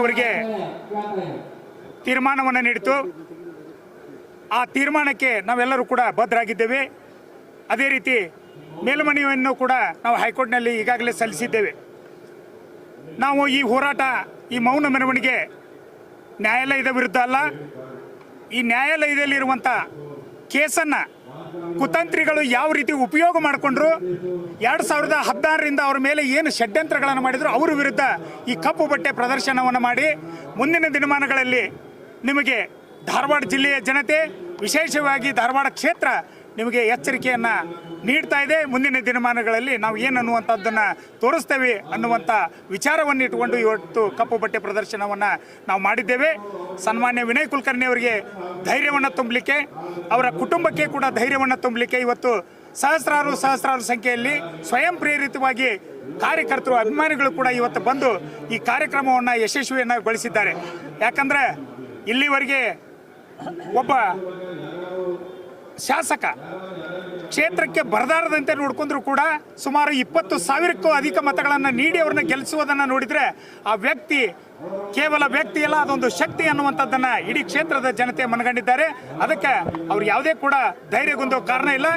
ಅವರಿಗೆ ತೀರ್ಮಾನವನ್ನು ನೀಡಿತು. ಆ ತೀರ್ಮಾನಕ್ಕೆ ನಾವೆಲ್ಲರೂ ಕೂಡ ಬದ್ಧರಾಗಿದ್ದೇವೆ. ಅದೇ ರೀತಿ ಮೇಲ್ಮನವಿಯನ್ನು ಕೂಡ ನಾವು ಹೈಕೋರ್ಟ್ನಲ್ಲಿ ಈಗಾಗಲೇ ಸಲ್ಲಿಸಿದ್ದೇವೆ. ನಾವು ಈ ಹೋರಾಟ, ಈ ಮೌನ ಮೆರವಣಿಗೆ ನ್ಯಾಯಾಲಯದ ವಿರುದ್ಧ ಅಲ್ಲ. ಈ ನ್ಯಾಯಾಲಯದಲ್ಲಿರುವಂಥ ಕೇಸನ್ನು ಕುತಂತ್ರಿಗಳು ಯಾವ ರೀತಿ ಉಪಯೋಗ ಮಾಡಿಕೊಂಡ್ರು, 2016ರಿಂದ ಅವರ ಮೇಲೆ ಏನು ಷಡ್ಯಂತ್ರಗಳನ್ನು ಮಾಡಿದ್ರು, ಅವರ ವಿರುದ್ಧ ಈ ಕಪ್ಪು ಬಟ್ಟೆ ಪ್ರದರ್ಶನವನ್ನು ಮಾಡಿ ಮುಂದಿನ ದಿನಮಾನಗಳಲ್ಲಿ ನಿಮಗೆ ಧಾರವಾಡ ಜಿಲ್ಲೆಯ ಜನತೆ, ವಿಶೇಷವಾಗಿ ಧಾರವಾಡ ಕ್ಷೇತ್ರ ನಿಮಗೆ ಎಚ್ಚರಿಕೆಯನ್ನು ನೀಡ್ತಾ ಇದೆ. ಮುಂದಿನ ದಿನಮಾನಗಳಲ್ಲಿ ನಾವು ಏನನ್ನುವಂಥದ್ದನ್ನು ತೋರಿಸ್ತೇವೆ ಅನ್ನುವಂಥ ವಿಚಾರವನ್ನು ಇಟ್ಟುಕೊಂಡು ಇವತ್ತು ಕಪ್ಪು ಬಟ್ಟೆ ಪ್ರದರ್ಶನವನ್ನು ನಾವು ಮಾಡಿದ್ದೇವೆ. ಸನ್ಮಾನ್ಯ ವಿನಯ್ ಕುಲಕರ್ಣಿ ಅವರಿಗೆ ಧೈರ್ಯವನ್ನು ತುಂಬಲಿಕ್ಕೆ, ಅವರ ಕುಟುಂಬಕ್ಕೆ ಕೂಡ ಧೈರ್ಯವನ್ನು ತುಂಬಲಿಕ್ಕೆ ಇವತ್ತು ಸಹಸ್ರಾರು ಸಂಖ್ಯೆಯಲ್ಲಿ ಸ್ವಯಂ ಪ್ರೇರಿತವಾಗಿ ಕಾರ್ಯಕರ್ತರು, ಅಭಿಮಾನಿಗಳು ಕೂಡ ಇವತ್ತು ಬಂದು ಈ ಕಾರ್ಯಕ್ರಮವನ್ನು ಯಶಸ್ವಿಯನ್ನಾಗೊಳಿಸಿದ್ದಾರೆ. ಯಾಕಂದರೆ ಇಲ್ಲಿವರೆಗೆ ಒಬ್ಬ ಶಾಸಕ ಕ್ಷೇತ್ರಕ್ಕೆ ಬರದಾರದಂತೆ ನೋಡ್ಕೊಂಡ್ರು ಕೂಡ ಸುಮಾರು 20,000ಕ್ಕೂ ಅಧಿಕ ಮತಗಳನ್ನು ನೀಡಿ ಅವ್ರನ್ನ ಗೆಲ್ಲಿಸುವುದನ್ನು ನೋಡಿದರೆ ಆ ವ್ಯಕ್ತಿ ಕೇವಲ ವ್ಯಕ್ತಿ ಅಲ್ಲ, ಅದೊಂದು ಶಕ್ತಿ ಅನ್ನುವಂಥದ್ದನ್ನು ಇಡೀ ಕ್ಷೇತ್ರದ ಜನತೆ ಮನಗಂಡಿದ್ದಾರೆ. ಅದಕ್ಕೆ ಅವ್ರು ಯಾವುದೇ ಕೂಡ ಧೈರ್ಯಗೊಂದು ಕಾರಣ ಇಲ್ಲ.